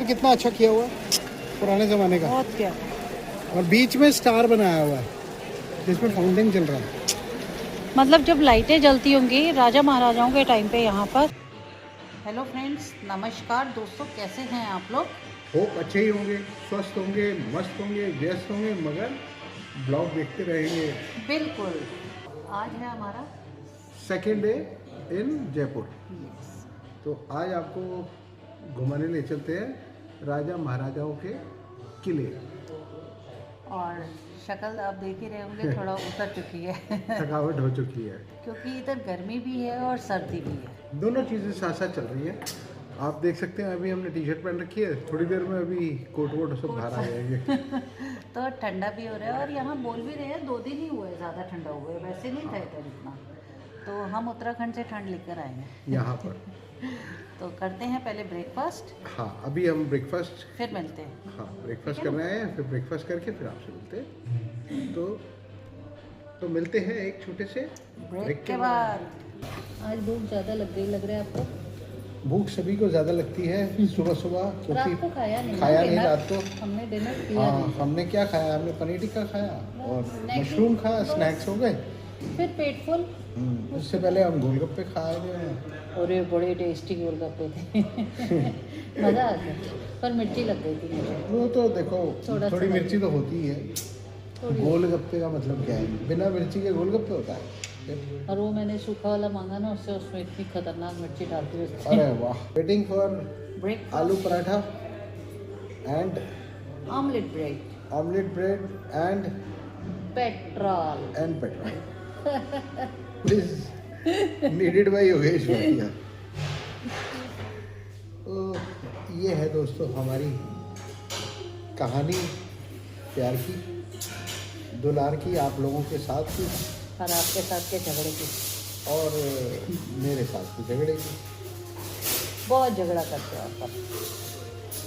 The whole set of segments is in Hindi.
पे कितना अच्छा किया हुआ है, पुराने ज़माने का। बहुत क्या, और बीच में स्टार बनाया हुआ है जिसमें फाउंटेन चल रहा है। मतलब जब लाइटें जलती होंगी राजा महाराजाओं के टाइम पे यहाँ पर। हेलो फ्रेंड्स, नमस्कार दोस्तों, कैसे हैं आप लोग? होप अच्छे ही होंगे, स्वस्थ होंगे, मस्त होंगे, व्यस्त होंगे, मगर ब्लॉग देखते रहेंगे। बिल्कुल। आज है हमारा सेकेंड डे इन जयपुर। तो आज आपको घुमाने ले चलते हैं राजा महाराजाओं के किले। और शक्ल आप देख ही रहे होंगे, थोड़ा उतर चुकी है थकावट हो चुकी है क्योंकि इधर गर्मी भी है और सर्दी भी है। दोनों चीज़ें साथ साथ चल रही हैं। आप देख सकते हैं अभी हमने टी शर्ट पहन रखी है, थोड़ी देर में अभी कोट वोट सब बाहर आ जाएंगे। तो ठंडा भी हो रहा है और यहाँ बोल भी रहे हैं 2 दिन ही हुए ज़्यादा ठंडा हुआ है, वैसे नहीं था इधर इतना। तो हम उत्तराखंड से ठंड लेकर आए हैं यहाँ पर। तो करते हैं पहले ब्रेकफास्ट, हाँ, अभी हम ब्रेकफास्ट, फिर मिलते हैं। हाँ ब्रेकफास्ट करना है, फिर ब्रेकफास्ट करके फिर आपसे मिलते हैं। तो मिलते हैं एक छोटे से ब्रेक के बाद। आज भूख ज़्यादा लग गई, लग रहा है आपको? भूख सभी को ज़्यादा लगती है सुबह सुबह, रात को क्योंकि खाया नहीं, रात को। हमने डिनर किया हाँ, नहीं। हमने क्या खाया? हमने पनीर टिक्का खाया और स्नैक्स मशरूम खाया, स्नैक्स हो गए। फिर पेट फुल। उससे पहले हम गोलगप्पे खाए थे। और बड़े टेस्टी गोलगप्पे थे मज़ा आ गया, पर मिर्ची लग गई थी मुझे। वो तो देखो थोड़ा थोड़ी सा मिर्ची तो होती ही है। थोड़ी। गोलगप्पे का मतलब क्या है? बिना मिर्ची के गोलगप्पे होता है। और वो मैंने सूखा वाला मांगा ना, उसमें इतनी खतरनाक मिर्ची डालती हुई। अरे वाह। वेटिंग फॉर ब्रेक, आलू paratha and omelette bread omelette bread and petrol. Petrol please needed bye Yogesh Bhatia. तो ये है दोस्तों हमारी कहानी, प्यार की, दुलार की, आप लोगों के साथ की और आपके साथ के झगड़े की। और मेरे साथ की झगड़े की। बहुत झगड़ा करते हो आप पर।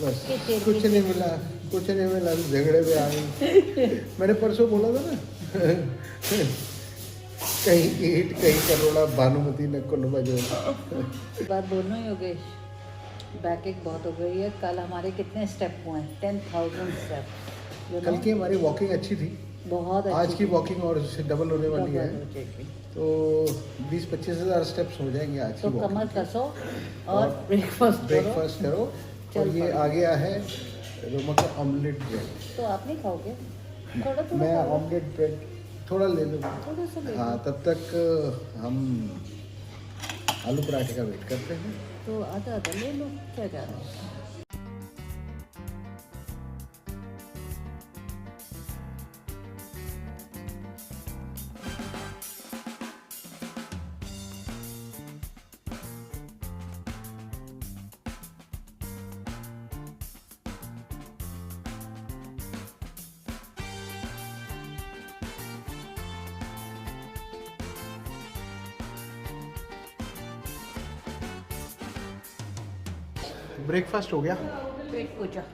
बस किस कुछ नहीं मिला, कुछ नहीं मिला, झगड़े में आ गई। मैंने परसों बोला था ना कहीं ईट कहीं करोड़ा, भानुमति ने कुंडमा जो। बात बोलना ही योगेश, बैक एक बहुत हो गई है। कल हमारे कितने स्टेप हुए हैं? 10,000 स्टेप। कल की हमारी वॉकिंग अच्छी थी, बहुत आज की वॉकिंग और उससे डबल होने वाली है। अच्छी। तो 20-25 हज़ार स्टेप्स हो जाएंगे आज तो की कमर वॉकिंग। कसो और ब्रेकफास्ट करो। और ये आ गया है रोमा का ऑमलेट ब्रेड। तो आप नहीं खाओगे? थोड़ा थोड़ा मैं खाओ। ऑमलेट ब्रेड थोड़ा ले लूँगा। थोड़ा सा ले लो। हाँ, तब तक हम आलू पराठे का वेट करते हैं। तो आधा आधा ले लो, क्या जा रहा है। ब्रेकफास्ट हो गया,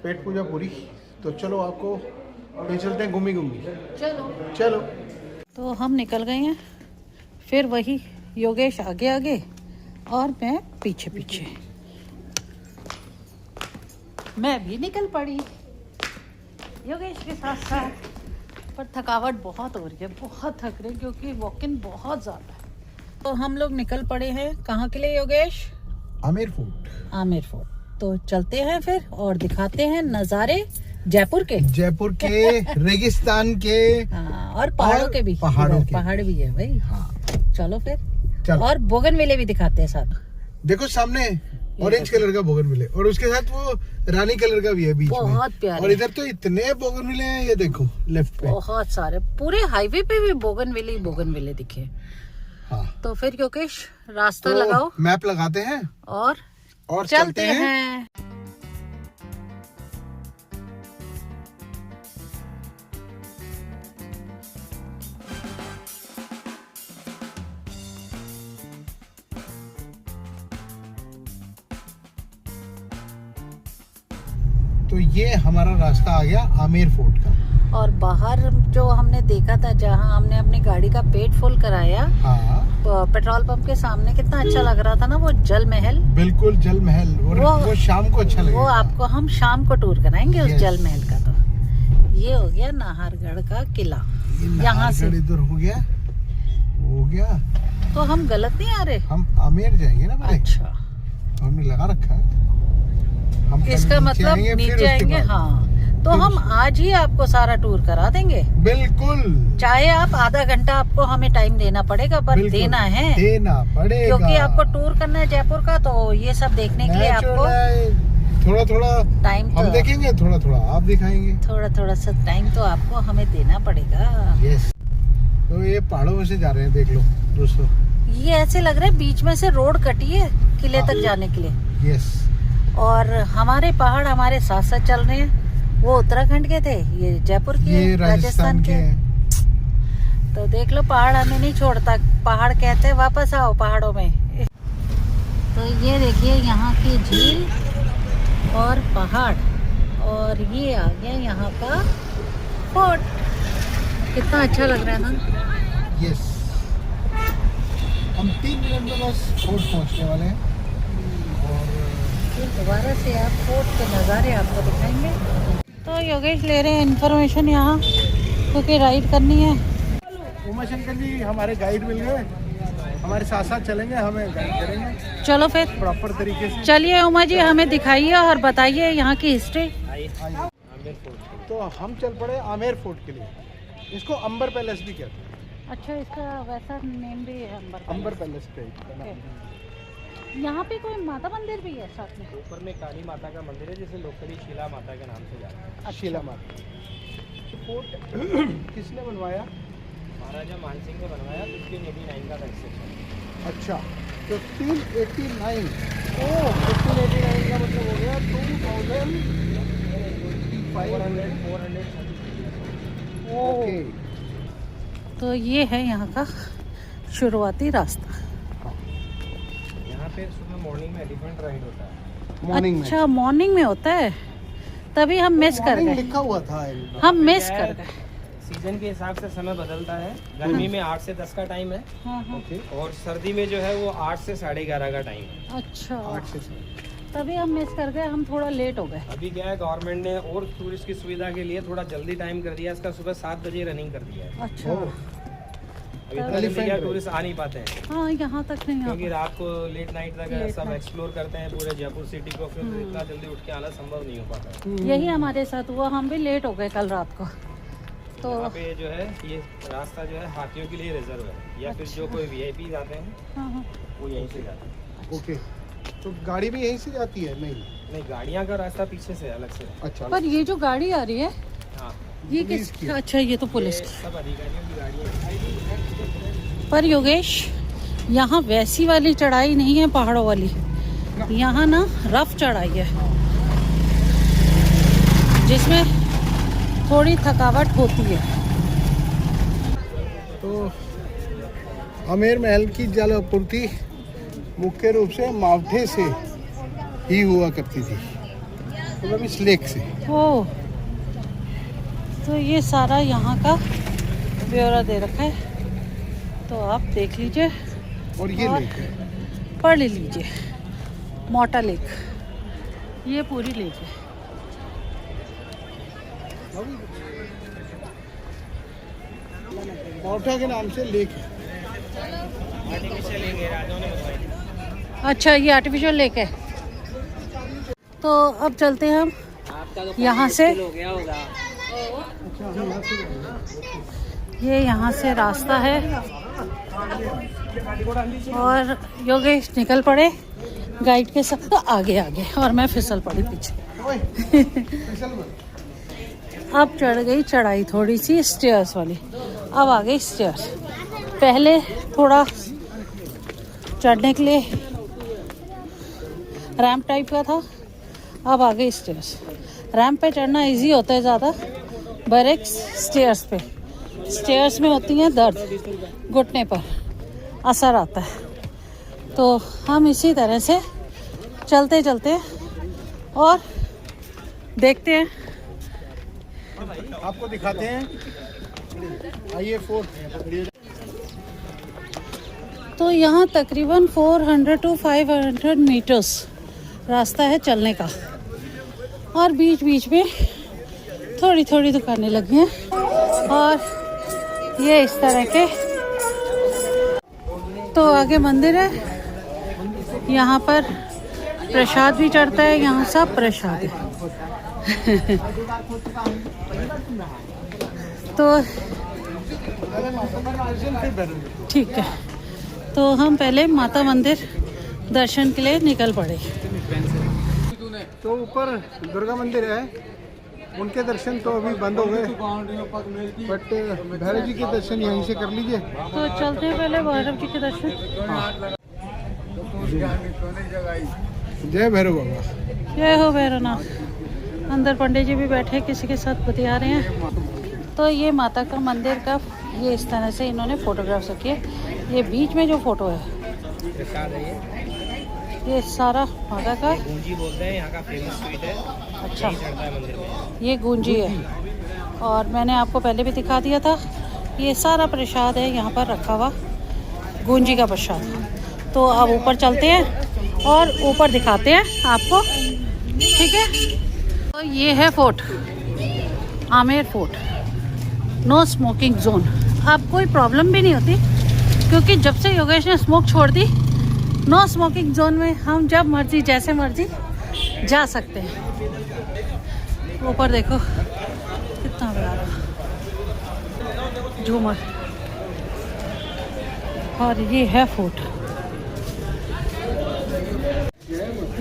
पेट पूजा पूरी। तो चलो आपको ले चलते हैं घूमी घूमी। चलो। चलो। तो हम निकल गए हैं, फिर वही योगेश आगे आगे और मैं पीछे पीछे। मैं भी निकल पड़ी योगेश के साथ साथ, पर थकावट बहुत हो रही है, बहुत थक रहे हैं क्योंकि वॉकिंग बहुत ज़्यादा है। तो हम लोग निकल पड़े हैं कहाँ के लिए योगेश? आमेर फोर्ट। आमेर फोर्ट। तो चलते हैं फिर और दिखाते हैं नज़ारे जयपुर के रेगिस्तान के। हाँ, और पहाड़ों के भी। पहाड़ भी है भाई। हाँ, चलो फिर। चलो। और बोगनविले भी दिखाते हैं साथ। देखो सामने ऑरेंज कलर का बोगनविले और उसके साथ वो रानी कलर का भी है बीच में। बहुत प्यारे। और इधर तो इतने बोगनविले हैं, ये देखो लेफ्ट पे बहुत सारे, पूरे हाईवे पे भी बोगनविले दिखे। हाँ। तो फिर योगेश रास्ता तो लगाओ मैप लगाते हैं और चलते हैं। तो ये हमारा रास्ता आ गया आमेर फोर्ट का। और बाहर जो हमने देखा था, जहाँ हमने अपनी गाड़ी का पेट फुल कराया, हाँ पेट्रोल पंप के सामने, कितना अच्छा लग रहा था ना वो जल महल। बिल्कुल जल महल, और वो शाम को अच्छा लगेगा। वो आपको हम शाम को टूर कराएंगे उस Yes. जल महल का। तो ये हो गया नाहरगढ़ का किला। यहाँ से इधर हो गया। तो हम गलत नहीं आ रहे? हम आमेर जाएंगे ना पहले। अच्छा, हमने लगा रखा है। हम इसका मतलब नीचे आएंगे। हाँ, तो हम आज ही आपको सारा टूर करा देंगे। बिल्कुल, चाहे आप आधा घंटा आपको हमें टाइम देना पड़ेगा, पर देना पड़ेगा, क्योंकि आपको टूर करना है जयपुर का। तो ये सब देखने के लिए आपको थोड़ा टाइम हम देखेंगे, थोड़ा आप दिखाएंगे। थोड़ा सा टाइम तो आपको हमें देना पड़ेगा। यस। तो ये पहाड़ों में से जा रहे हैं, देख लो दोस्तों। ये ऐसे लग रहा है बीच में से रोड कटी है किले तक जाने के लिए। यस। और हमारे पहाड़ हमारे साथ साथ चल रहे हैं। वो उत्तराखंड के थे, ये जयपुर के, ये राजस्थान के। तो देख लो, पहाड़ हमें नहीं छोड़ता। पहाड़ कहते हैं वापस आओ पहाड़ों में। तो ये देखिए यहाँ की झील और पहाड़, और ये आ गया यहाँ का फोर्ट। कितना अच्छा लग रहा है ना। यस। हम 3 मिनट में बस फोर्ट पहुँचने वाले हैं, और फिर दोबारा से आप फोर्ट के नज़ारे आपको दिखाएंगे। तो योगेश ले रहे हैं इन्फॉर्मेशन यहाँ, क्योंकि राइड करनी है। उमाशंकर जी हमारे गाइड मिल गए, हमारे साथ साथ चलेंगे, हमें गाइड करेंगे चलो फिर प्रॉपर तरीके से। चलिए उमा जी, हमें दिखाइए और बताइए यहाँ की हिस्ट्री। तो हम चल पड़े आमेर फोर्ट के लिए। इसको अंबर पैलेस भी कहते हैं। अच्छा, इसका वैसा नेम भी है अंबर पैलेस पे। यहाँ पे कोई माता मंदिर भी है साथ में? ऊपर में काली माता का मंदिर है, जिसे लोकली शीला माता के नाम से जाता है। शीला माता। फोर्ट किसने बनवाया? महाराजा मानसिंह ने बनवाया 1589 का कंस्ट्रक्शन। अच्छा, तो 1589। ओह, 1589 का मतलब हो गया 2500। ओके। तो ये है यहाँ का शुरुआती रास्ता। यहाँ पे सुबह मॉर्निंग में एलिफेंट राइड होता है। मॉर्निंग में। अच्छा, मॉर्निंग में होता है, तभी हम मिस कर मॉर्निंग गए। लिखा हुआ था। हम मिस कर गए। सीजन के हिसाब से समय बदलता है। गर्मी में 8 से 10 का टाइम है, हाँ हाँ। और सर्दी में जो है वो 8 से 11:30 का टाइम है। अच्छा, 8 से 7। तभी हम मिस कर गए, हम थोड़ा लेट हो गए। अभी क्या है, गवर्नमेंट ने और टूरिस्ट की सुविधा के लिए थोड़ा जल्दी टाइम कर दिया, इसका सुबह 7 बजे रनिंग कर दिया है। अच्छा, अभी तक जल्दी क्या टूरिस्ट आ नहीं पाते हैं, हाँ यहाँ तक नहीं क्योंकि आता। रात को लेट नाइट तक Late सब night। एक्सप्लोर करते हैं पूरे जयपुर सिटी को, फिर इतना जल्दी उठ के आना संभव नहीं हो पाता है। यही हमारे साथ हुआ, हम भी लेट हो गए कल रात को। तो यहाँ पे जो है ये रास्ता जो है हाथियों के लिए रिजर्व है, या फिर जो कोई वीआईपी जाते हैं हाँ हाँ। वो यहीं से जाते हैं। ओके, तो गाड़ी भी यहीं से जाती है? नहीं, गाड़ियाँ का रास्ता पीछे से अलग से है। अच्छा। पर ये जो गाड़ी आ रही है, हाँ, ये पुलिस किस? की। अच्छा, ये तो पुलिस ये की। सब अधिकारियों की गाड़ियाँ हैं। पर योगेश, यहाँ वैसी वाली चढ़ाई नहीं है पहाड़ों वाली, यहाँ ना रफ चढ़ाई है, जिसमें थोड़ी थकावट होती है। तो आमेर महल की जल आपूर्ति मुख्य रूप से मावठे से ही हुआ करती थी, मतलब इस लेक से। ओह, तो ये सारा यहाँ का ब्यौरा दे रखा है, तो आप देख लीजिए और ये और लेक है। पढ़ लीजिए। मोटा लेक, ये पूरी लेक है। मावठा के नाम से लेक है। आर्टिफिशियल लेंगे, राजाओं ने बनवाई थी। अच्छा, ये आर्टिफिशियल लेक है। तो अब चलते हैं हम यहाँ से। ये यहाँ से रास्ता है, और योगेश निकल पड़े गाइड के साथ आगे आगे, और मैं फिसल पड़ी पीछे। अब चढ़ गई चढ़ाई थोड़ी सी स्टेयर्स वाली, अब आ गई स्टेयर्स। पहले थोड़ा चढ़ने के लिए रैंप टाइप का था, अब आ गई स्टेयर्स। रैंप पे चढ़ना इजी होता है ज़्यादा, बरेक स्टेयर्स पे, स्टेयर्स में होती हैं दर्द, घुटने पर असर आता है। तो हम इसी तरह से चलते चलते और देखते हैं आपको दिखाते हैं। आइए फोर्ट। तो यहाँ तकरीबन 400 to 500 मीटर्स रास्ता है चलने का, और बीच बीच में थोड़ी थोड़ी दुकानें लगी हैं, और ये इस तरह के। तो आगे मंदिर है, यहाँ पर प्रसाद भी चढ़ता है, यहाँ सब प्रसाद है। तो ठीक है, तो हम पहले माता मंदिर दर्शन के लिए निकल पड़े। तो ऊपर दुर्गा मंदिर है, उनके दर्शन तो अभी बंद हो गए, बट भैरव जी के दर्शन यहीं से कर लीजिए। तो चलते हैं पहले भैरव जी के दर्शन। जय भैरव बाबा। जय हो भैरवनाथ। अंदर पंडित जी भी बैठे किसी के साथ बतिया रहे हैं। तो ये माता का मंदिर का ये इस तरह से इन्होंने फोटोग्राफ्स रखी है। ये बीच में जो फोटो है प्रसाद है ये सारा माता का। गूंजी बोलते हैं, यहाँ का फेमस स्वीट है। अच्छा, यही चढ़ता है मंदिर में। ये गूंजी है, और मैंने आपको पहले भी दिखा दिया था। ये सारा प्रसाद है यहाँ पर रखा हुआ, गूंजी का प्रसाद। तो अब ऊपर चलते हैं और ऊपर दिखाते हैं आपको, ठीक है। तो ये है fort, Amer fort, no smoking zone. अब कोई प्रॉब्लम भी नहीं होती, क्योंकि जब से योगेश ने स्मोक छोड़ दी, नो स्मोकिंग जोन में हम जब मर्जी जैसे मर्जी जा सकते हैं। ऊपर देखो कितना प्यारा झूमर, और ये है फोर्ट।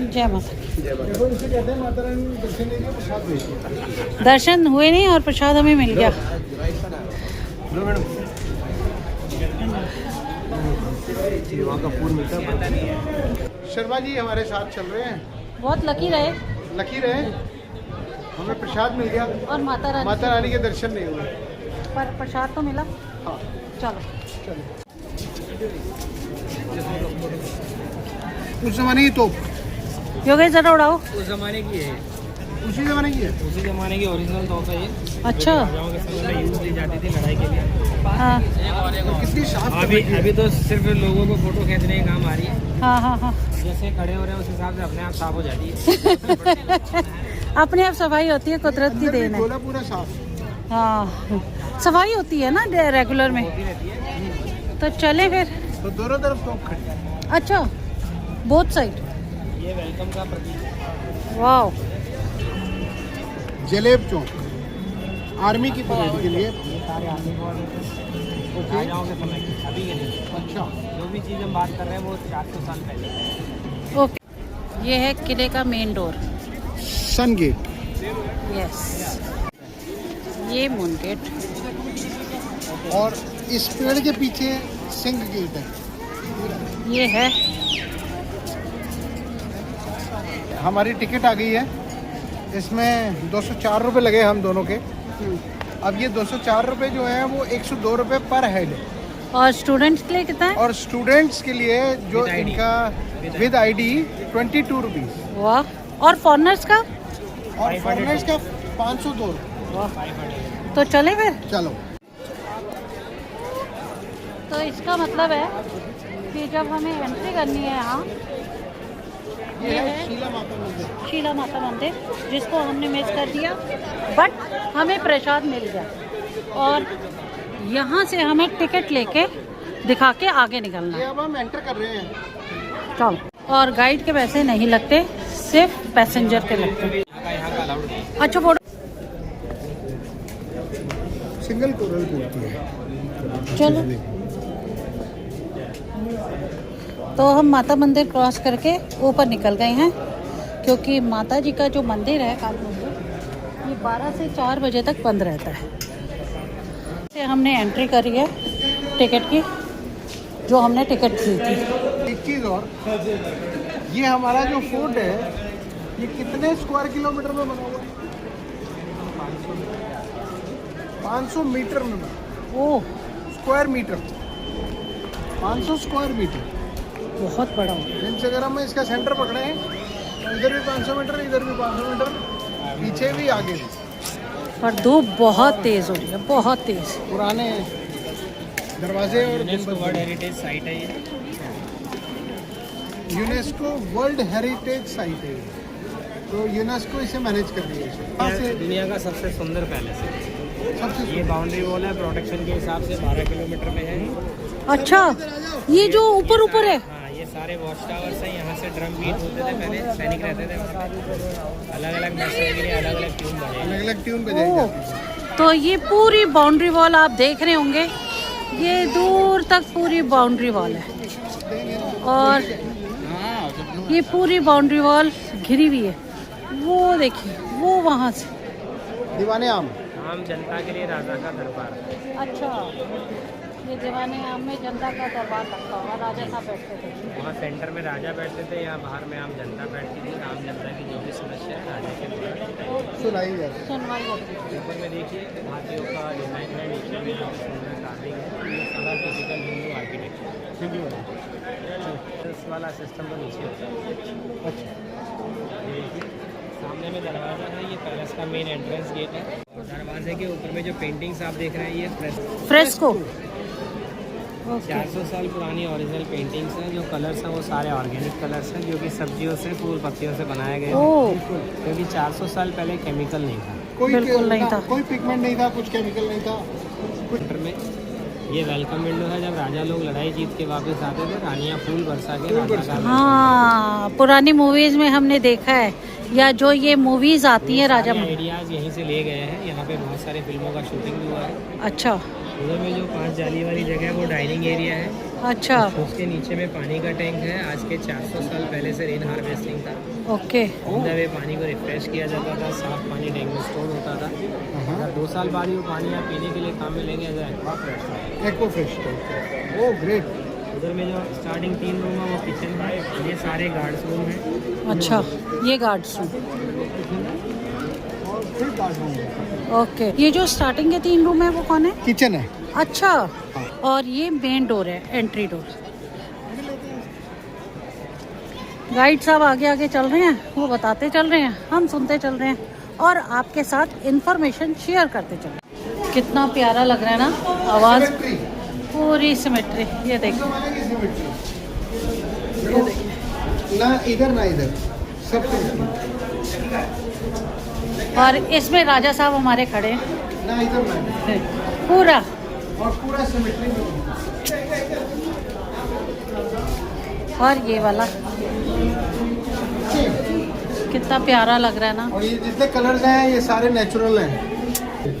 जय माता। देखो इसे कहते हैं माता रानी दर्शन लेके प्रसाद भेजिए। दर्शन हुए नहीं और प्रसाद हमें मिल गया। वहाँ का फूल मिलता है। शर्मा जी हमारे साथ चल रहे हैं, बहुत लकी रहे, लकी रहे, हमें प्रसाद मिल गया और माता रानी के दर्शन नहीं हुए, पर प्रसाद तो मिला। हाँ चलो चलो। उस जमाने की तोप योगेश जरा उड़ाओ। उस जमाने की है, उसी जमाने की है। उसी जमाने की ओरिजिनल तोप है ये। अच्छा, राजाओं के समय में यूज ली जाती थी लड़ाई के लिए। हाँ तो कितनी साफ अभी तो सिर्फ लोगों को फोटो खींचने का काम आ रही है। हाँ हाँ हाँ। जैसे खड़े हो रहे हैं उस हिसाब से अपने आप साफ हो जाती है। अपने आप सफाई होती है, कुदरत की देन है। गोला पूरा साफ। हाँ, सफाई होती है ना रेगुलर में। तो चले फिर। तो दोनों तरफ तोप खड़ी है। अच्छा, बोथ साइड। ये वेलकम का प्रतीक है। वाह, जलेब चौक आर्मी की परेड के लिए। ये सारे आर्मी को राजाओं के समय की, अभी के नहीं। अच्छा, जो भी चीज़ हम बात कर रहे हैं वो 400 साल पहले। ओके। ये है किले का मेन डोर। सन गेट। यस, ये मून गेट। और इस पेड़ के पीछे सिंह गेट है। ये है। हमारी टिकट आ गई है, इसमें 204 रुपये लगे हम दोनों के। अब ये 204 रुपये जो है वो 102 रुपये पर हेड है। और स्टूडेंट्स के लिए कितना है? और स्टूडेंट्स के लिए जो With ID. इनका विद ID 22 रुपीज़, वाह। और फॉरनर्स का? और फॉरनर्स का 502 रुपये। वाह। तो चले फिर। चलो। तो इसका मतलब है कि जब हमें एंट्री करनी है यहाँ, ये है शीला माता मंदिर। शीला माता मंदिर, जिसको हमने मिस कर दिया, बट हमें प्रसाद मिल गया। और यहाँ से हमें टिकट लेके दिखा के आगे निकलना ये है। अब हम एंटर कर रहे हैं। चलो। और गाइड के पैसे नहीं लगते, सिर्फ पैसेंजर के लगते हैं। यहाँ का अलाउड नहीं। अच्छा, फोटो। सिंगल कोरल बोलती है। चलो। तो हम माता मंदिर क्रॉस करके ऊपर निकल गए हैं, क्योंकि माता जी का जो मंदिर है, काली मंदिर, ये 12 से 4 बजे तक बंद रहता है। से हमने एंट्री करी है टिकट की, जो हमने टिकट ली थी। एक चीज़ और, ये हमारा जो फूड है ये कितने स्क्वायर किलोमीटर में बना हुआ है? 500 मीटर में बना। ओह, स्क्वायर मीटर, 500 स्क्वायर मीटर। बहुत बड़ा हो। मीन्स अगर हम इसका सेंटर पकड़े हैं तो इधर भी 500 मीटर, इधर भी 500 मीटर, पीछे भी आगे भी। पर धूप बहुत तेज हो रही है, बहुत तेज। पुराने दरवाजे और यूनेस्को वर्ल्ड हेरिटेज साइट है ये। यूनेस्को वर्ल्ड हेरिटेज साइट है ये। तो यूनेस्को इसे मैनेज कर रही है इसे। कहाँ से दुनिया का सबसे सुंदर पैलेस है। सबसे ये बाउंड्री वॉल है, प्रोटेक्शन के हिसाब से 12 किलोमीटर में है। अच्छा, ये जो ऊपर ऊपर है। हाँ, ये सारे वॉच टावर्स हैं। यहाँ से ड्रम बीट होते थे पहले, सैनिक रहते थे वहाँ पे। अलग अलग मैसेज के लिए अलग अलग ट्यून बजे। अलग अलग ट्यून बजाई ओ, जाती है। तो ये पूरी बाउंड्री वॉल आप देख रहे होंगे, ये दूर तक पूरी बाउंड्री वॉल है और ये पूरी बाउंड्री वॉल घिरी हुई है। वो देखिए, वो वहाँ से दीवाने आम आम जनता के लिए राजा का दरबार। अच्छा, ये दीवाने आम में जनता का दरबार लगता होगा, राजा साहब बैठते थे। वहाँ सेंटर में राजा बैठते थे, यहाँ बाहर में आम जनता बैठती थी। आम जनता की जो भी समस्या है राजा के द्वारा सुनाई जाती सुनवाई होती थी। ऊपर में देखिए हाथियों का डिजाइन है, नीचे में जो सुंदर कार्विंग है, ये सारा फिजिकल हिंदू आर्किटेक्चर। इस वाला सिस्टम तो नीचे होता है। अच्छा, ये देखिए सामने में दरवाज़ा है, ये पैलेस का मेन एंट्रेंस गेट है। दरवाजे के ऊपर में जो पेंटिंग्स आप देख रहे हैं ये फ्रेस्को। 400 साल पुरानी ओरिजिनल पेंटिंग्स हैं। जो कलर्स हैं वो सारे ऑर्गेनिक कलर्स हैं, जो कि सब्जियों से, फूल पत्तियों से बनाए गए हैं। ओ, क्योंकि 400 साल पहले केमिकल नहीं था। बिल्कुल नहीं था। कोई पिगमेंट नहीं था, कुछ केमिकल नहीं था। सेंटर में ये वेलकम विंडो है। जब राजा लोग लड़ाई जीत के वापस आते थे, रानियाँ फूल बरसा के राजा का हाँ, पुरानी मूवीज में हमने देखा है, या जो ये मूवीज आती हैं राजा। आइडियाज यहीं से ले गए हैं। यहाँ पे बहुत सारे फिल्मों का शूटिंग भी हुआ है। अच्छा उधर में जो 5 जाली वाली जगह है वो डाइनिंग एरिया है। अच्छा, उसके नीचे में पानी का टैंक है। आज के 400 साल पहले से रेन हार्वेस्टिंग था। ओके। अंदर में पानी को रिफ्रेश किया जाता था, साफ पानी टैंक में स्टोर होता था। अगर 2 साल बाद ही वो पानी यहाँ पीने के लिए काम में लेंगे एको फ्रेश। ओ ग्रेट। उधर में जो स्टार्टिंग 3 रूम है वो किचन है। ये सारे गार्ड्स रूम है। अच्छा, ये गार्ड्स रूम। और फिर बाथरूम है। ओके, ये जो स्टार्टिंग के 3 रूम है वो कौन है? किचन है। अच्छा, और ये मेन डोर है, एंट्री डोर। गाइड साहब आगे आगे चल रहे हैं, वो बताते चल रहे हैं, हम सुनते चल रहे हैं और आपके साथ इंफॉर्मेशन शेयर करते चल रहे हैं। कितना प्यारा लग रहा है ना, आवाज़ पूरी सिमेट्री। ये देखिए, ना इधर ना इधर, सब और इसमें राजा साहब हमारे खड़े हैं। ना इधर ना इधर। पूरा और पूरा सिमेट्री में। और ये वाला कितना प्यारा लग रहा है ना। और ये जितने कलर्स हैं ये सारे नेचुरल हैं।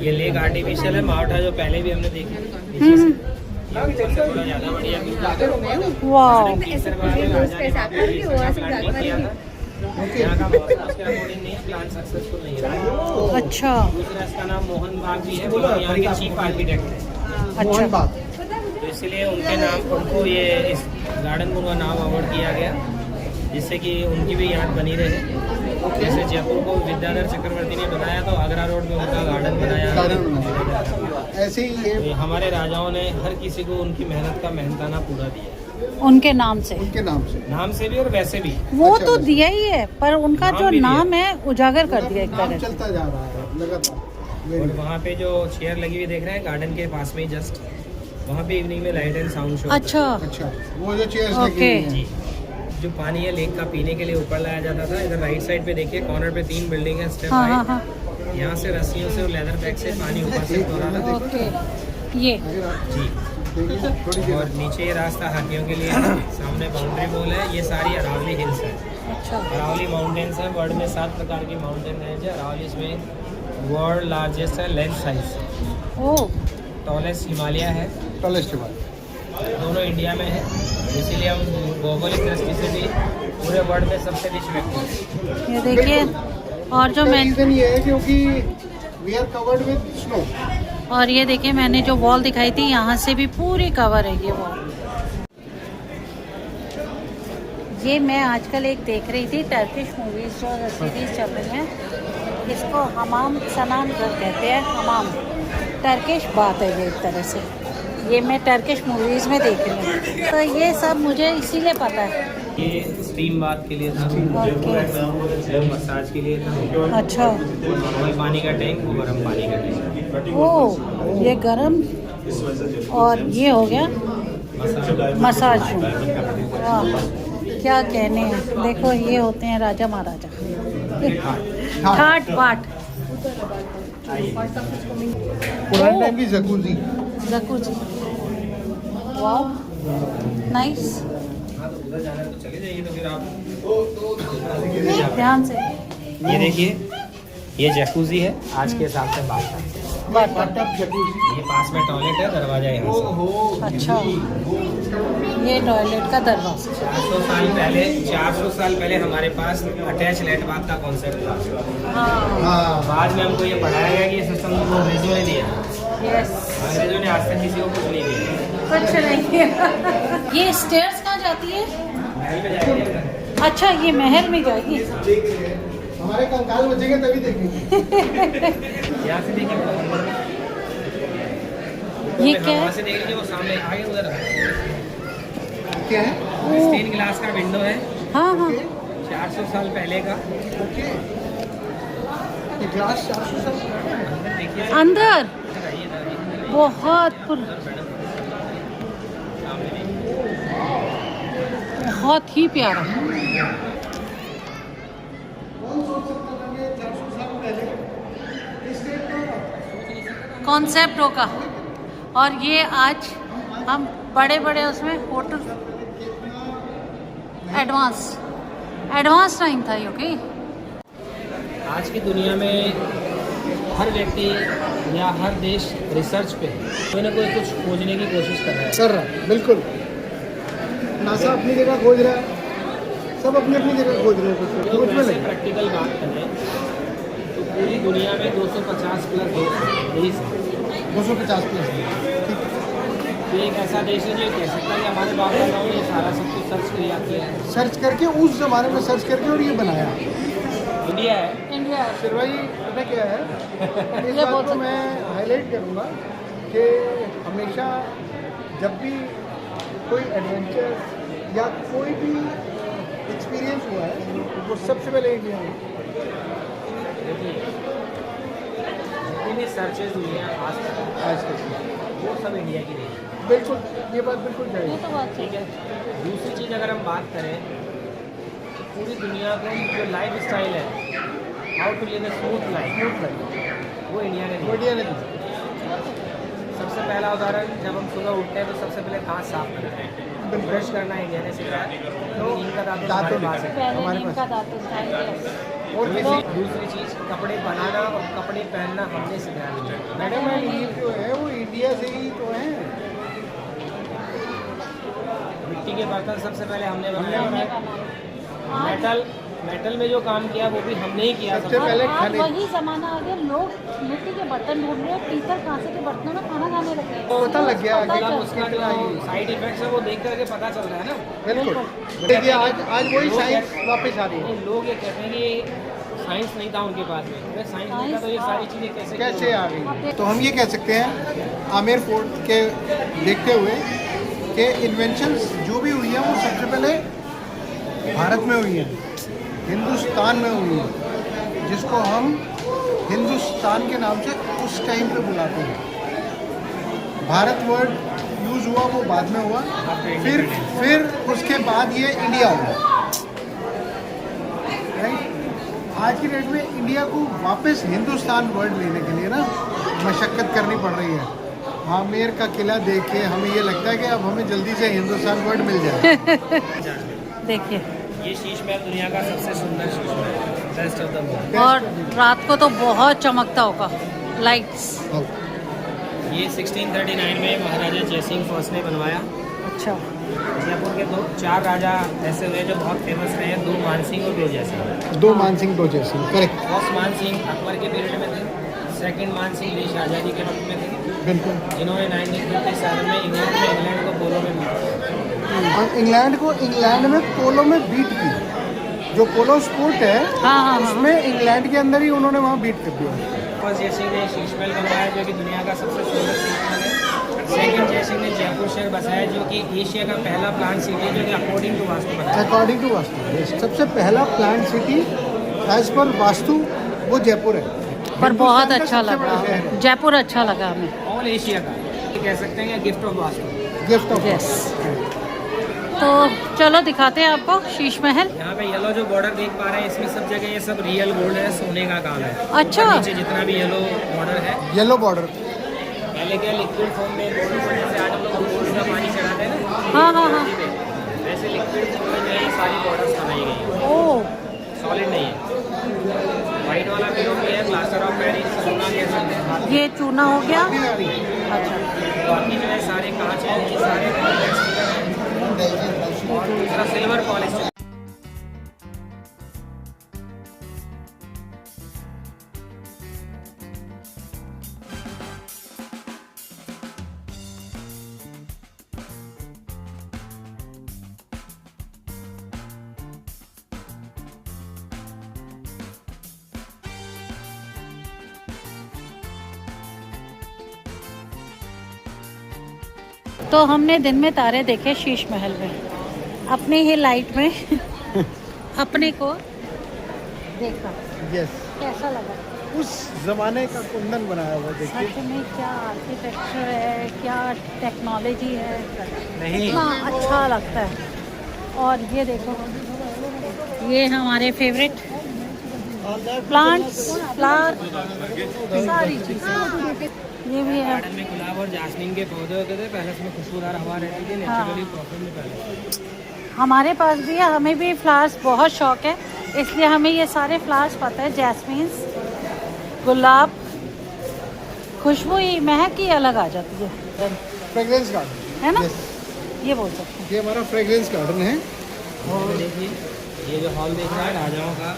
ये लेक आर्टिफिशियल है। माउंट जो पहले भी हमने देखी। थोड़ा ज़्यादा बढ़िया वाह, यहाँ का उसके अकॉर्डिंग नहीं, प्लान सक्सेसफुल नहीं है। अच्छा दूसरा इसका नाम मोहन बाग भी है। वो यहाँ के चीफ आर्किटेक्ट है। मोहन बाग। तो इसलिए उनके नाम, उनको ये इस गार्डन को उनका नाम अवार्ड किया गया, जिससे कि उनकी भी याद बनी रहे। जैसे जयपुर को विद्याधर चक्रवर्ती ने बनाया तो आगरा रोड में उनका गार्डन बनाया। ऐसे ही ये तो हमारे राजाओं ने हर किसी को उनकी मेहनत का मेहनताना पूरा दिया, उनके नाम से। उनके नाम से भी और वैसे भी। वो अच्छा, तो वैसे। दिया ही है, पर उनका नाम जो भी दिया। नाम है उजागर कर दिया एक नाम तरह से। चलता जा रहा है लगातार। और वहाँ पे जो चेयर लगी हुई देख रहे हैं गार्डन के पास में ही जस्ट, वहाँ पे इवनिंग में लाइट एंड साउंड शो। अच्छा अच्छा, वो जो चेयर्स ओके। लगी हुई जी, हैं। जो पानी है लेक का पीने के लिए ऊपर लाया जाता था। इधर राइट साइड पे देखिए, कॉर्नर पे 3 बिल्डिंग है, स्टेप हाँ हाँ राइट। हाँ, यहाँ से रस्सियों से और लेदर बैग से पानी ऊपर से हो रहा था। ओके। ये जी, देखिए, थोड़ी देर और नीचे ये रास्ता हाथियों के लिए है। सामने बाउंड्री वॉल है। ये सारी अरावली हिल्स है। अच्छा, अरावली माउंटेन्स है। वर्ल्ड में 7 प्रकार की माउंटेन रेंज है। अरावली इसमें वर्ल्ड लार्जेस्ट है लेंथ साइज। ओ टॉलेस्ट हिमालय है। टॉलेस्ट के बाद दोनों इंडिया में है, इसीलिए हम भौगोलिक दृष्टि से भी पूरे वर्ल्ड में सबसे रिच व्यक्ति हैं। ये देखिए, और जो मैं रीजन ये है क्योंकि we are covered with snow. और ये देखिए, मैंने जो वॉल दिखाई थी यहाँ से भी पूरी कवर है ये वॉल। ये मैं आजकल एक देख रही थी, टर्किश मूवीज जो सीरीज चल रही हैं, इसको हमाम सनाम घर कहते हैं। हमाम टर्किश बात है ये एक तरह से। ये मैं टर्किश मूवीज़ में देख रही हूँ, तो ये सब मुझे इसीलिए पता है ये स्टीम बाथ के लिए था, ओके। मसाज के लिए था। अच्छा, नॉर्मल पानी का टैंक, वो गर्म पानी का टैंक। ओ ये गरम और ये हो गया मसाज रूम। वाह, क्या कहने हैं। देखो ये होते हैं राजा महाराजा, ठाट बाट। पुराने टाइम की जकूजी। जकूजी, वाह नाइस। उधर जाना है तो चले जाइए, तो फिर आप ध्यान से। ये देखिए, ये जैकुजी है आज के हिसाब से बात। Bathtub jacuzzi. ये पास में टॉयलेट है, दरवाजा यहाँ से। ओहो। अच्छा, ये टॉयलेट का दरवाजा। 400 साल पहले हमारे पास अटैच लेट बाथ का कॉन्सेप्ट था। हाँ, हाँ। बाद में हमको ये पढ़ाया गया कि ये सिस्टम को अंग्रेजों ने दिया। यस। अंग्रेजों ने आज तक किसी को कुछ नहीं दिया। कुछ नहीं। ये स्टेयर्स कहाँ जाती है? महल में जाइए। अच्छा, ये महल में जाएगी। हमारे कंकाल बचेंगे तभी देखेंगे। यहाँ से देखिए, ये क्या वहाँ है? से देख लीजिए, वो सामने आगे उधर क्या है? स्टेन ग्लास का विंडो है, हाँ हाँ, 400 साल पहले का। ओके। ये ग्लास 400 साल पुराना है। देखिए अंदर बहुत बहुत ही प्यारा। कौन सोच सकता था कि 400 साल पहले इस टाइप का कॉन्सेप्ट होगा। और ये आज हम बड़े बड़े उसमें होटल एडवांस टाइम था ये। ओके, आज की दुनिया में हर व्यक्ति या हर देश रिसर्च पे कोई ना कोई कुछ खोजने की कोशिश कर रहा है। कर रहा है, बिल्कुल। नासा अपनी जगह खोज रहा है, सब अपनी अपनी जगह खोज रहे हैं। तो कुछ में वैसे लगे। प्रैक्टिकल बात करें तो पूरी दुनिया में 250 प्लस देश है। 250 प्लस। तो एक ऐसा देश है जो कह सकता है कि हमारे बाप दादाओं ने ये सारा सब कुछ सर्च किया किया है। सर्च करके उस जमाने में सर्च करके और ये बनाया। इंडिया है। इंडिया। फिर भाई पता क्या है, इस ये बात बहुत को मैं हाईलाइट करूँगा कि हमेशा जब भी कोई एडवेंचर या कोई भी एक्सपीरियंस हुआ है वो सबसे पहले इंडिया में। जितनी भी सर्चेज हुई हैं आज तक, आज तक वो सब इंडिया की नहीं है। बिल्कुल, ये बात बिल्कुल ये जाएगी। तो बात ठीक है। दूसरी चीज़ अगर हम बात करें तो पूरी दुनिया को जो लाइफ स्टाइल है, how to live a smooth life, वो इंडिया ने दिया। इंडिया ने सबसे पहला उदाहरण, जब हम सुबह उठते हैं तो सबसे पहले दांत साफ करते हैं। ब्रश करना इंडिया ने सिखाया, तो इनका दांत हमारे पास है। पहले हमारे नीम पास। का दातुन था। और दूसरी चीज़, कपड़े बनाना और कपड़े पहनना हमने सिखाया। मैडम ये जो है वो इंडिया से ही तो है। मिट्टी के बर्तन सबसे पहले हमने हमने बनाया। मेटल में जो काम किया वो भी हमने ही किया। सबसे पहले आज खाने वही जमाना आ गया, लोग मिट्टी के बर्तन ढूंढ रहे हैं, पीतल कांसे के बर्तनों में खाना खाने लगे हैं। पता लग गया पता अगला चल- उसका जो साइड इफेक्ट्स है वो देख करके पता चल रहा है ना। बिल्कुल। देखिए आज वही साइंस वापस आ रही है। लोग ये कहते हैं कि साइंस नहीं था उनके पास में। अगर साइंस नहीं था तो ये सारी चीज़ें कैसे आ गई? तो हम ये कह सकते हैं आमेर फोर्ट के देखते हुए कि इन्वेंशंस जो भी हुई हैं वो सबसे पहले भारत में हुई हैं, हिंदुस्तान में हुई हैं, जिसको हम हिंदुस्तान के नाम से उस टाइम पे बुलाते हैं। भारत वर्ड यूज़ हुआ वो बाद में हुआ, फिर उसके बाद ये इंडिया हुआ। राइट? आज की डेट में इंडिया को वापस हिंदुस्तान वर्ड लेने के लिए ना मशक्क़त करनी पड़ रही है। आमेर का किला देख के हमें ये लगता है कि अब हमें जल्दी से हिंदुस्तान वर्ड मिल जाए। देखिए, ये शीश महल दुनिया का सबसे सुंदर शीश महल है, बेस्ट ऑफ द वर्ल्ड। और रात को तो बहुत चमकता होगा लाइट्स। ये 1639 में महाराजा जयसिंह फर्स्ट ने बनवाया। अच्छा, जयपुर के 4 राजा ऐसे हुए जो बहुत फेमस रहे हैं, 2 मानसिंह और 2 जयसिंह। 2 मानसिंह 2 जयसिंह, करेक्ट। फर्स्ट मानसिंह अकबर के पीरियड में थे, सेकंड मानसिंह देश आज़ादी के वक्त में थे, बिल्कुल। जिन्होंने 1957 में इंग्लैंड को पोलो में बीता। और इंग्लैंड में पोलो में बीट की। जो पोलो स्पोर्ट है हाँ। उसमें इंग्लैंड के अंदर ही उन्होंने वहाँ बीट कर दिया। फर्स्ट जयसिंह ने शीश महल बनवाया जो कि दुनिया का सबसे सुंदर शीश महल है। सेकंड जयसिंह ने जयपुर शहर बसाया, जो कि एशिया का पहला प्लांट सिटी जो कि अकॉर्डिंग टू वास्तु बनाया। अकॉर्डिंग टू वास्तु सबसे पहला plant city as per vastu वो जयपुर है। पर बहुत हिंदुस्तान का अच्छा सबसे बड़ा लगा, शहर है। जयपुर अच्छा लगा हमें। ऑल एशिया का ये कह सकते हैं कि gift of vastu. Gift of yes. तो चलो दिखाते हैं आपको शीश महल। यहाँ पे येलो जो बॉर्डर देख पा रहे हैं, इसमें सब जगह ये सब रियल गोल्ड है, सोने का काम है। अच्छा। नीचे जितना भी येलो बॉर्डर है, येलो बॉर्डर। पहले क्या लिक्विड फॉर्म में गोल्ड को जैसे आज हम लोग गोल्ड का पानी चढ़ाते हैं ना, हाँ हाँ हाँ। वैसे लिक्विड फॉर्म में जो है ये सारी बॉर्डर्स बनाई गई है, ओ सॉलिड नहीं है। वाइट वाला पिलो भी है, प्लास्टर ऑफ पेरिस, सोना कह सकते हैं। ये चूना हो गया। अभी आ रही है। अच्छा। बाकी जो है सारे कांच है, ये सारे और दूसरा सिल्वर पॉलिश। तो हमने दिन में तारे देखे शीश महल में, अपनी ही लाइट में अपने को देखा। यस। कैसा लगा? उस जमाने का कुंदन बनाया हुआ देखिए। सच में क्या आर्किटेक्चर है, क्या टेक्नोलॉजी है, नहीं। इतना अच्छा लगता है। और ये देखो, ये हमारे फेवरेट प्लांट्स, फ्लावर, सारी चीज़ें ये भी है। गार्डन में गुलाब और जासमीन के पौधे होते थे, पहले उसमें खुशबूदार हवा रहती थी, नेचुरली प्रॉफिट में पहले। हमारे पास भी है, हमें भी फ्लावर्स बहुत शौक है, इसलिए हमें ये सारे फ्लावर्स पता है। जैस्मीन, गुलाब, खुशबू ही, महक ही अलग आ जाती है। फ्रेग्रेंस गार्डन है ना? Yes. ये बोल सकते हैं। ये हमारा फ्रेग्रेंस गार्डन है। और देखिए ये जो हॉल देख रहा है राजाओं का,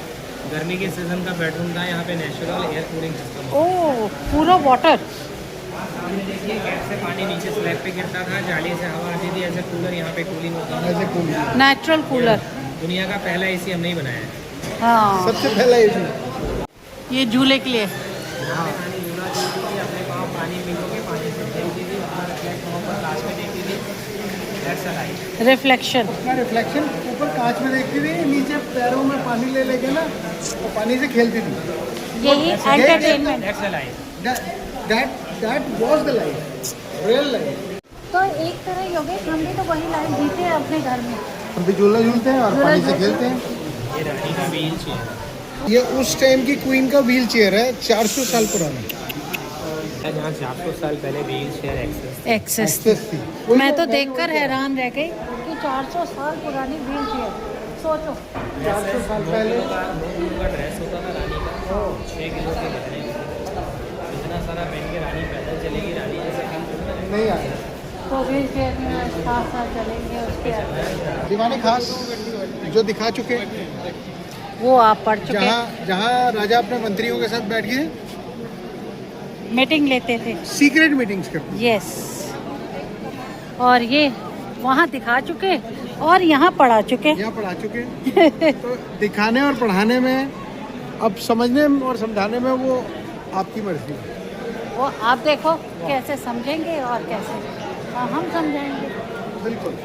गर्मी के सीजन का बेडरूम था। यहाँ पे नेचुरल एयर कूलिंग सिस्टम। ओह, पूरा वाटर। सामने देखिए गैस से पानी नीचे स्लैब पे गिरता था, जाली से हवा आती थी, ऐसे कूलर यहाँ पे कूलिंग होता था। ऐसे कूल नेचुरल कूलर। दुनिया का पहला एसी हमने ही बनाया है। हाँ, सबसे पहला ये ये झूले के लिए। यहाँ पे पानी झूला देती थी, अपने पाँव पानी मिलोगे, पानी से खेलती थी, अपना रिफ्लेक्ट वहाँ पर लास्ट में देखती थी। That's a life. रिफ्लेक्शन। अपना रिफ्लेक्शन ऊपर कांच में देखती थी, नीचे पैरों में पानी ले लेके ना वो पानी से खेलती थी। यही entertainment. That's a life. That was the life, real life. तो एक तरह योगेश, हम भी तो वही लाइफ जीते हैं अपने घर में। हम भी झूला झूलते हैं और झूला पानी से झूलते खेलते हैं। ये रानी का व्हील चेयर। ये उस टाइम की क्वीन का व्हील चेयर है, 400 साल पुराना। जहाँ 400 साल पहले wheelchair access access. Access थी। मैं तो देखकर हैरान रह गई कि 400 साल पुरानी व्हील चेयर। सोचो। 400 साल पहले का ड्रेस होता था रानी का, 6 किलो के गहने, इतना सारा पहन के रानी पैदल चलेगी, रानी जैसे काम नहीं आया। तो व्हील चेयर में साथ साथ चलेंगे, उसके आगे दीवाने खास जो दिखा चुके, वो आप पढ़ चुके। जहाँ राजा अपने मंत्रियों के साथ बैठ के मीटिंग लेते थे। सीक्रेट मीटिंग्स करते। यस। और ये वहाँ दिखा चुके और यहाँ पढ़ा चुके। यहाँ पढ़ा चुके। तो दिखाने और पढ़ाने में, अब समझने और समझाने में वो आपकी मर्जी है। वो आप देखो कैसे समझेंगे और कैसे हम समझाएंगे। बिल्कुल।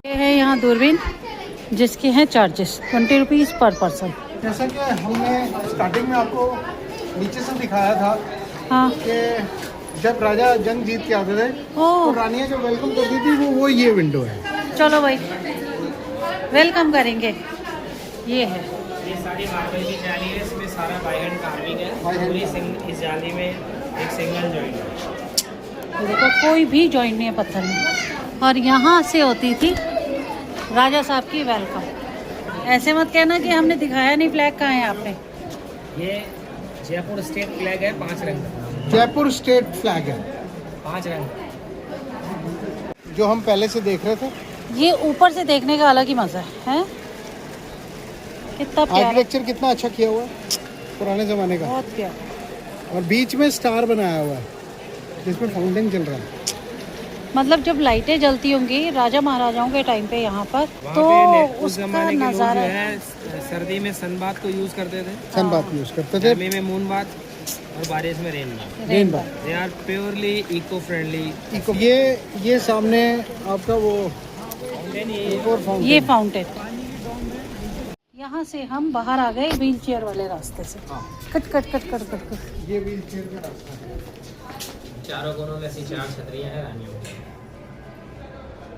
ये है यहाँ दूरबीन, जिसके हैं चार्जेस 20 रुपीज़ पर पर्सन। जैसा कि हमने स्टार्टिंग में आपको नीचे से दिखाया था हाँ। कि जब राजा जंग जीत के आते थे तो ओह, रानियां जो वेलकम करती थी वो ये विंडो है। चलो भाई वेलकम करेंगे। ये है, ये सारी मार्बल की जाली है, इसमें सारा बाई हैंड कार्विंग है। By hand पूरी इस जाली में एक सिंगल जॉइंट है। ये देखो कोई भी जॉइंट नहीं है पत्थर में। और यहाँ से होती थी राजा साहब की वेलकम। ऐसे मत कहना कि हमने दिखाया नहीं। फ्लैग कहाँ है आपने? ये जयपुर स्टेट फ्लैग है, 5 रंग का। जयपुर स्टेट फ्लैग है 5 रंग। जो हम पहले से देख रहे थे। ये ऊपर से देखने का अलग ही मजा है? कितना प्यारा, आर्किटेक्चर कितना अच्छा किया हुआ है पुराने ज़माने का। बहुत प्यारा। और बीच में स्टार बनाया हुआ है जिसमें फाउंटेन चल रहा है। मतलब जब लाइटें जलती होंगी राजा महाराजाओं के टाइम पे यहाँ पर, तो उस उसका जमाने के लोग जो नज़ारा है सर्दी में सनबाथ को यूज करते थे, सन बात यूज करते थे, गर्मी में मून बाथ और बारिश में rain bath. Rain bath. They are purely eco friendly. ये सामने आपका वो एक और फाउंटेन। ये फाउंटेन। यहाँ से हम बाहर आ गए व्हील चेयर वाले रास्ते से। Cut cut cut cut cut cut. ये व्हील चेयर का रास्ता है। चारों कोनों में 4 छतरियां हैं रानियों की।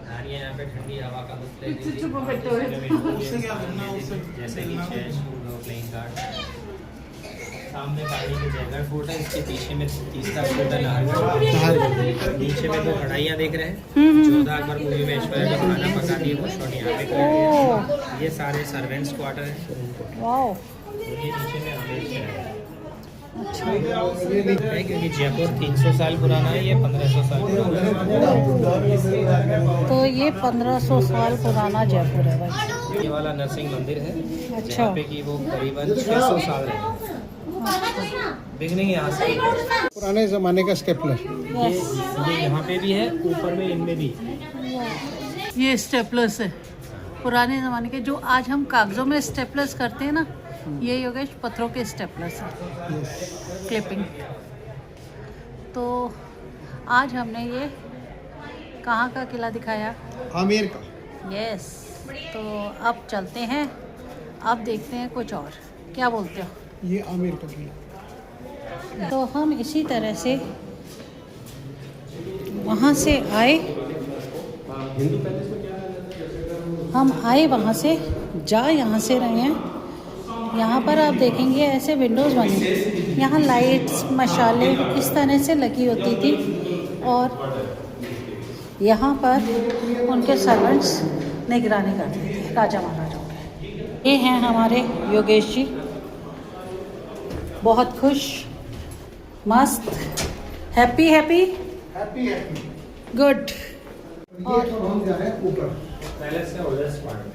रानियां यहाँ पे ठंडी हवा का लुत्फ लेती थी। जैसे नीचे प्लेइंग कार्ड, सामने पानी के जयगढ़ फोर्ट है, इसके पीछे में तीसरा फोर्ट है नाहरगढ़। नीचे में 2 कढ़ाइयाँ देख रहे हैं, 14 अकबर मूवी में ऐश्वर्या जो खाना पकाती है वो शॉट यहाँ पे कर रही है। ये सारे सर्वेंट्स क्वार्टर है। वाओ। ये नीचे में आमेर है। है क्योंकि जयपुर 300 साल पुराना है, ये 1500 साल पुराना है। तो ये 1500 साल पुराना जयपुर है भाई। ये वाला नरसिंह मंदिर है, अच्छा। जहाँ पे कि वो करीबन 600 साल रहे। बिगनिंग यहाँ से पुराने जमाने का स्टेपलर। ये यहाँ पे भी है, ऊपर में इनमें भी। ये स्टेपलर्स है पुराने ज़माने के, जो आज हम कागज़ों में स्टेपलर्स करते हैं ना, ये योगेश पत्थरों के स्टेपलर्स हैं, क्लिपिंग। तो आज हमने ये कहाँ का किला दिखाया? आमेर का। यस। तो अब चलते हैं, अब देखते हैं कुछ और। क्या बोलते हो? ये आमेर का किला। तो हम इसी तरह से वहाँ से आए, हम आए वहाँ से, जा यहाँ से रहे हैं। यहाँ पर आप देखेंगे ऐसे विंडोज़ बने, यहाँ लाइट्स मशाले इस तरह से लगी होती थी, और यहाँ पर उनके सर्वेंट्स निगरानी करते थे राजा महाराजाओं के। ये हैं हमारे योगेश जी, बहुत खुश, मस्त, happy happy happy happy good. और हम जा रहे हैं ऊपर पैलेस का उधर पार्ट में।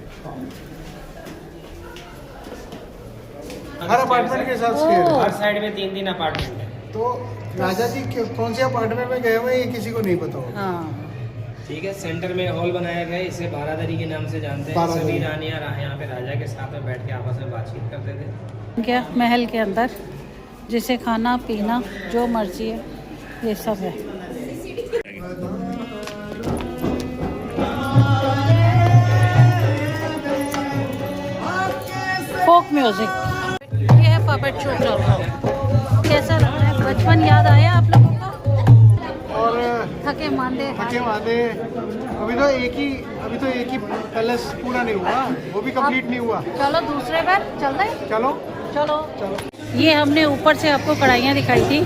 हर अपार्टमेंट के साथ शेयर है। हर साइड में 3-3 अपार्टमेंट है। तो राजा जी कौन से अपार्टमेंट में गए हुए हैं ये किसी को नहीं पता होगा। हाँ, ठीक है, सेंटर में हॉल बनाया गया है, इसे बारादरी के नाम से जानते हैं। बारादरी। सभी रानियां यहाँ पे राजा के साथ में बैठ के आपस में बातचीत करते थे। क्या महल के अंदर जिसे खाना पीना जो मर्जी है ये सब है। फोक म्यूजिक, ये है पपेट शो चल रहा है। कैसा लग रहा है? बचपन याद आया आप लोगों को? और थके मांदे थके मादे अभी तो एक ही पैलेस पूरा नहीं हुआ, वो भी कंप्लीट नहीं हुआ। चलो दूसरे बार चल रहे, चलो चलो। चलो। ये हमने ऊपर से आपको कढ़ाइयाँ दिखाई थी,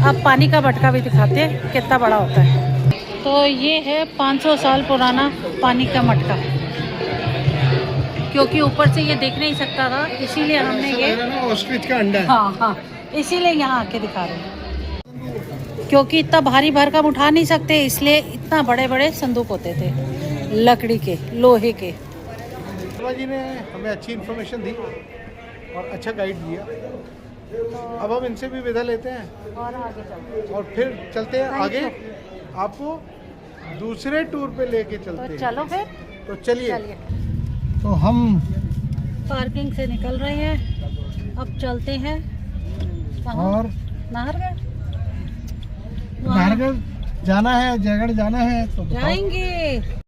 अब पानी का मटका भी दिखाते हैं कितना बड़ा होता है। तो ये है 500 साल पुराना पानी का मटका, क्योंकि ऊपर से ये देख नहीं सकता था, इसीलिए हमने ये, ऑस्ट्रिच का अंडा है। हाँ हाँ, इसीलिए यहाँ आके दिखा रहे हैं। क्योंकि इतना भारी भरकम उठा नहीं सकते, इसलिए इतना बड़े बड़े संदूक होते थे लकड़ी के, लोहे के। शर्मा जी ने हमें अच्छी इन्फॉर्मेशन दी और अच्छा गाइड दिया। अब हम इनसे भी विदा लेते हैं और आगे चलते और फिर चलते हैं आगे, आपको दूसरे टूर पे लेके चलते तो हैं। चलो फिर, तो चलिए। चलिए। तो हम पार्किंग से निकल रहे हैं, अब चलते हैं कहाँ? और नाहरगढ़। नाहरगढ़ जाना है, जयगढ़ जाना है तो बताओ। जाएंगे।